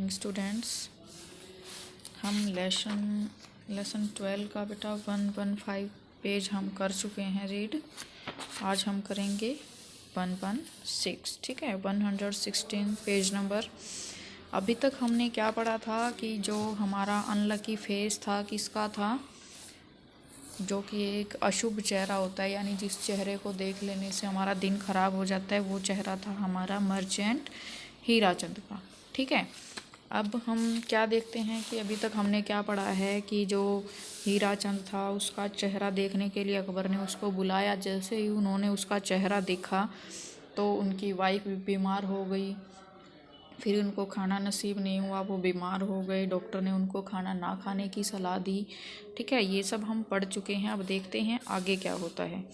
Morning students. हम lesson 12 का बेटा 115 पेज हम कर चुके हैं रीड। आज हम करेंगे 116, ठीक है, 116 पेज नंबर। अभी तक हमने क्या पढ़ा था कि जो हमारा अनलकी फेस था किसका था, जो कि एक अशुभ चेहरा होता है, यानी जिस चेहरे को देख लेने से हमारा दिन खराब हो जाता है, वो चेहरा था हमारा मर्चेंट हीराचंद का। ठीक है, अब हम क्या देखते हैं कि अभी तक हमने क्या पढ़ा है कि जो हीराचंद था उसका चेहरा देखने के लिए अकबर ने उसको बुलाया। जैसे ही उन्होंने उसका चेहरा देखा तो उनकी वाइफ भी बीमार हो गई, फिर उनको खाना नसीब नहीं हुआ, वो बीमार हो गए, डॉक्टर ने उनको खाना ना खाने की सलाह दी। ठीक है, ये सब हम पढ़ चुके हैं। अब देखते हैं आगे क्या होता है।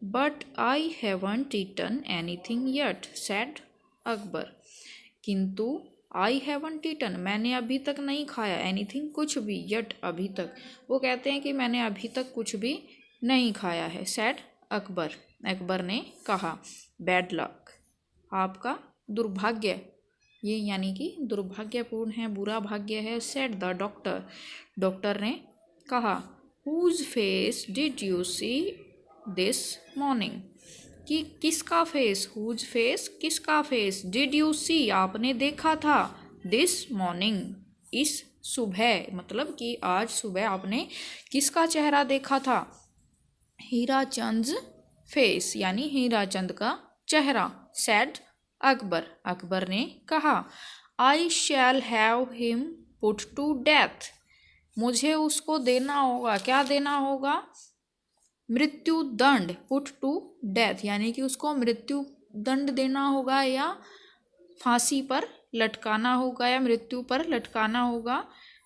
But I haven't eaten anything yet said Akbar. किंतु आई हैवंट ईटन, मैंने अभी तक नहीं खाया, एनीथिंग कुछ भी, येट अभी तक, वो कहते हैं कि मैंने अभी तक कुछ भी नहीं खाया है। सेड अकबर, अकबर ने कहा। बैड लक, आपका दुर्भाग्य, ये यानी कि दुर्भाग्यपूर्ण है, बुरा भाग्य है। सेड द डॉक्टर, डॉक्टर ने कहा। Whose face did you see this morning, कि किसका फेस, हुज फेस किसका फेस, डिड यू सी आपने देखा था, दिस मॉर्निंग इस सुबह, मतलब कि आज सुबह आपने किसका चेहरा देखा था, हीराचंद फेस, यानी हीराचंद का चेहरा। सेड अकबर, अकबर ने कहा। I shall have him put to death, मुझे उसको देना होगा, क्या देना होगा, मृत्यु दंड। पुट टू डेथ यानी कि उसको मृत्यु दंड देना होगा, या फांसी पर लटकाना होगा, या मृत्यु पर लटकाना होगा।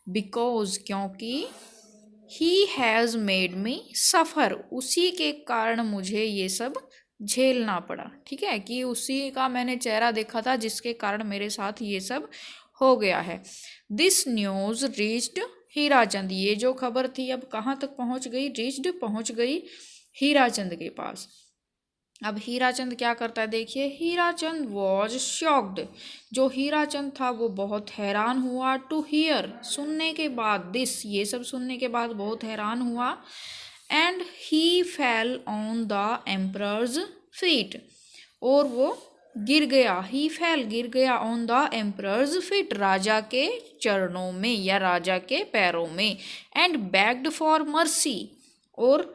बिकॉज, क्योंकि, ही हैज़ मेड मी सफ़र, उसी के कारण मुझे ये सब झेलना पड़ा। ठीक है, कि उसी का मैंने चेहरा देखा था जिसके कारण मेरे साथ ये सब हो गया है। दिस न्यूज़ रीच्ड हीराचंद, ये जो खबर थी अब कहाँ तक पहुँच गई, रीच्ड पहुँच गई हीराचंद के पास। अब हीराचंद क्या करता है, देखिए। हीराचंद वॉज शॉक्ड, जो हीराचंद था वो बहुत हैरान हुआ। टू हियर, सुनने के बाद, दिस, ये सब सुनने के बाद बहुत हैरान हुआ। And he fell on the emperors feet, और वो गिर गया, ही फेल गिर गया, ऑन द एम्परर्स फीट, राजा के चरणों में या राजा के पैरों में। एंड बेग्ड फॉर मर्सी, और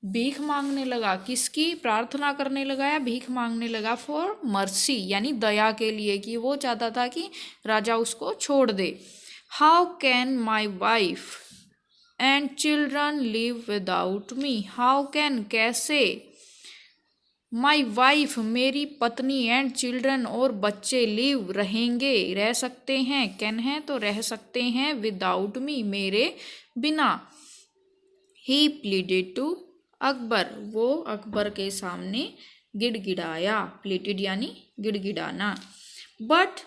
भीख मांगने लगा, किसकी, प्रार्थना करने लगा या भीख मांगने लगा, फॉर मर्सी यानी दया के लिए, कि वो चाहता था कि राजा उसको छोड़ दे। How can my wife and children live without me, how can, कैसे, माई वाइफ मेरी पत्नी, एंड चिल्ड्रन और बच्चे, लिव रहेंगे, रह सकते हैं, कैन है तो रह सकते हैं, विदाउट मी मेरे बिना। ही प्लीडेड टू अकबर, वो अकबर के सामने गिड़गिड़ाया, प्लीटेड यानी गिड़गिड़ाना। But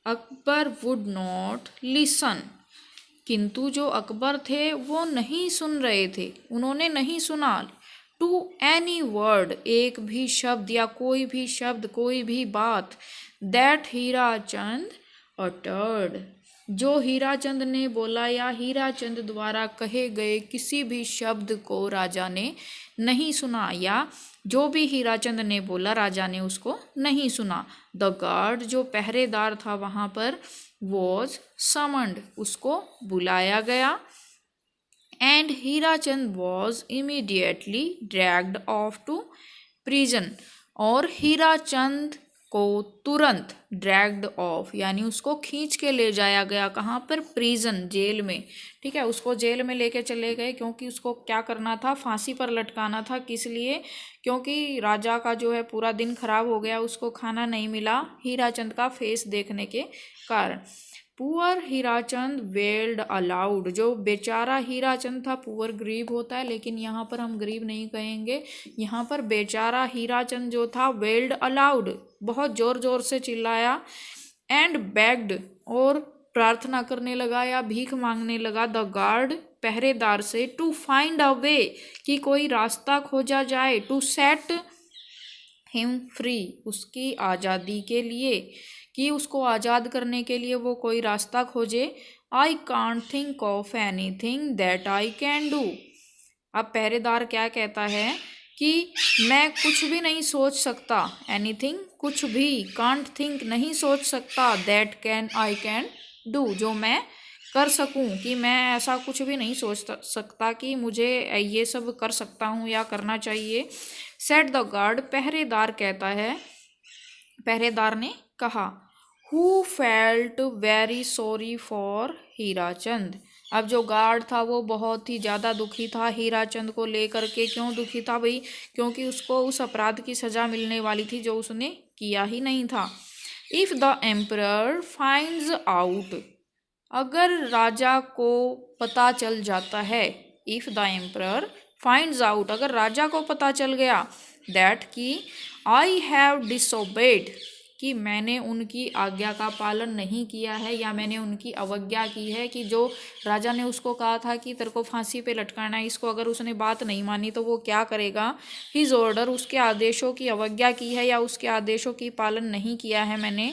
Akbar would not listen, किंतु जो अकबर थे वो नहीं सुन रहे थे, उन्होंने नहीं सुना। टू एनी वर्ड, एक भी शब्द या कोई भी शब्द, कोई भी बात, दैट हीराचंद अटर्ड, जो हीराचंद ने बोला या हीराचंद द्वारा कहे गए किसी भी शब्द को राजा ने नहीं सुना, या जो भी हीराचंद ने बोला राजा ने उसको नहीं सुना। द गार्ड, जो पहरेदार था वहाँ पर, वॉज समन्ड, उसको बुलाया गया। And Hirachand was immediately dragged off to prison, और हीराचंद को तुरंत ड्रैग्ड ऑफ यानी उसको खींच के ले जाया गया, कहाँ पर, प्रिजन, जेल में। ठीक है, उसको जेल में लेके चले गए, क्योंकि उसको क्या करना था, फांसी पर लटकाना था। किस लिए, क्योंकि राजा का जो है पूरा दिन खराब हो गया, उसको खाना नहीं मिला हीराचंद का फेस देखने के कारण। पुअर हीराचंद वेल्ड अलाउड, जो बेचारा हीराचंद था, पुअर गरीब होता है, लेकिन यहाँ पर हम गरीब नहीं कहेंगे, यहाँ पर बेचारा हीराचंद जो था, वेल्ड अलाउड, बहुत ज़ोर ज़ोर से चिल्लाया। एंड बेग्ड, और प्रार्थना करने लगा या भीख मांगने लगा, द गार्ड, पहरेदार से, टू फाइंड अ वे, कि कोई रास्ता खोजा जाए, टू सेट हिम फ्री, उसकी आज़ादी के लिए, कि उसको आज़ाद करने के लिए वो कोई रास्ता खोजे। I can't think of anything that I can do. अब पहरेदार क्या कहता है कि मैं कुछ भी नहीं सोच सकता, एनीथिंग कुछ भी, कांट थिंक नहीं सोच सकता, that can I can do जो मैं कर सकूं, कि मैं ऐसा कुछ भी नहीं सोच सकता कि मुझे ये सब कर सकता हूं या करना चाहिए। सेड द गार्ड, पहरेदार कहता है, पहरेदार ने कहा। Who felt very sorry for Hirachand. अब जो गार्ड था वो बहुत ही ज़्यादा दुखी था हीराचंद को लेकर के। क्यों दुखी था भाई? क्योंकि उसको उस अपराध की सज़ा मिलने वाली थी जो उसने किया ही नहीं था। If the emperor finds out, अगर राजा को पता चल जाता है, if the emperor finds out, अगर राजा को पता चल गया, दैट कि आई हैव डिसोबेड, कि मैंने उनकी आज्ञा का पालन नहीं किया है या मैंने उनकी अवज्ञा की है, कि जो राजा ने उसको कहा था कि तेरे को फांसी पे लटकाना है, इसको अगर उसने बात नहीं मानी तो वो क्या करेगा? हिज ऑर्डर, उसके आदेशों की अवज्ञा की है या उसके आदेशों की पालन नहीं किया है मैंने।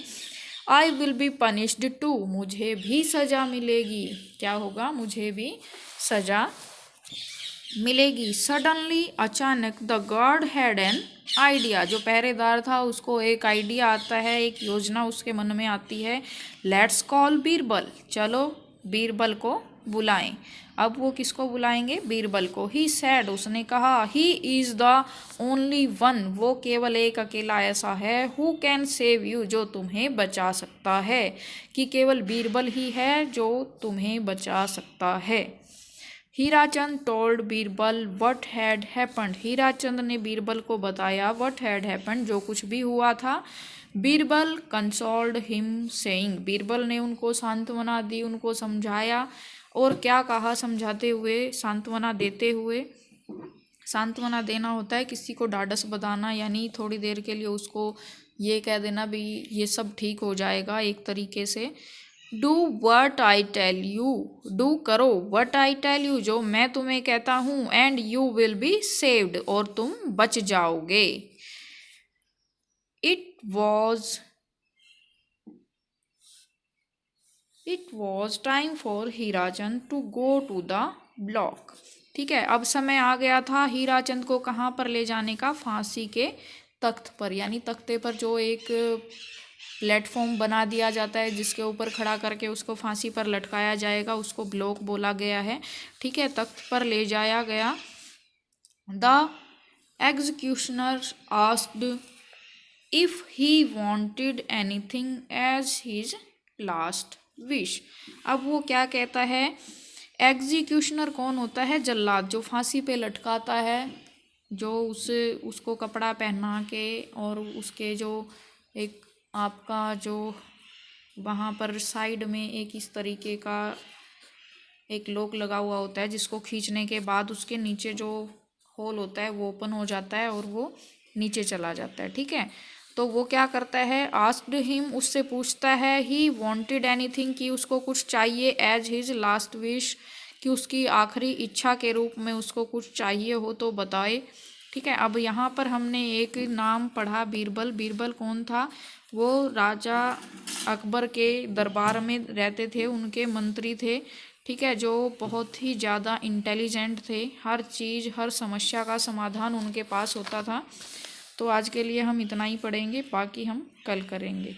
I will be punished too, मुझे भी सज़ा मिलेगी। क्या होगा? मुझे भी सज़ा मिलेगी। सडनली, अचानक, the guard had an idea, जो पहरेदार था उसको एक आइडिया आता है, एक योजना उसके मन में आती है। लेट्स कॉल बीरबल, चलो बीरबल को बुलाएं। अब वो किसको बुलाएंगे? बीरबल को। ही सैड, उसने कहा, he is the only one, वो केवल एक अकेला ऐसा है, हु कैन सेव यू, जो तुम्हें बचा सकता है, कि केवल बीरबल ही है जो तुम्हें बचा सकता है। Hirachand told Birbal what had happened, Hirachand ने बीरबल को बताया व्हाट हैड हैपेंड, जो कुछ भी हुआ था। Birbal consoled him saying, Birbal ने उनको सांत्वना दी, उनको समझाया। और क्या कहा समझाते हुए, सांत्वना देते हुए? सांत्वना देना होता है किसी को ढाढ़स बंधाना, यानी थोड़ी देर के लिए उसको ये कह देना भी ये सब ठीक हो जाएगा, एक तरीके से। Do what I tell you, do करो, वट आई टेल यू, जो मैं तुम्हें कहता हूँ, and you will be saved, और तुम बच जाओगे। It was time for Hirachand to go to the block. ठीक है, अब समय आ गया था हीराचंद को कहाँ पर ले जाने का? फांसी के तख्त पर, यानी तख्ते पर जो एक प्लेटफॉर्म बना दिया जाता है जिसके ऊपर खड़ा करके उसको फांसी पर लटकाया जाएगा, उसको ब्लॉक बोला गया है। ठीक है, तख्त पर ले जाया गया। The executioner asked if he wanted anything as his last wish. अब वो क्या कहता है? एग्जीक्यूशनर कौन होता है? जल्लाद, जो फांसी पे लटकाता है, जो उसको कपड़ा पहना के और उसके जो एक आपका जो वहाँ पर साइड में एक इस तरीके का एक लॉक लगा हुआ होता है जिसको खींचने के बाद उसके नीचे जो होल होता है वो ओपन हो जाता है और वो नीचे चला जाता है। ठीक है, तो वो क्या करता है? आस्क्ड हिम, उससे पूछता है, ही वांटेड एनीथिंग, कि उसको कुछ चाहिए, एज हिज लास्ट विश, कि उसकी आखिरी इच्छा के रूप में उसको कुछ चाहिए हो तो बताए। ठीक है, अब यहाँ पर हमने एक नाम पढ़ा, बीरबल। बीरबल कौन था? वो राजा अकबर के दरबार में रहते थे, उनके मंत्री थे। ठीक है, जो बहुत ही ज़्यादा इंटेलिजेंट थे, हर चीज़ हर समस्या का समाधान उनके पास होता था। तो आज के लिए हम इतना ही पढ़ेंगे, बाकी हम कल करेंगे।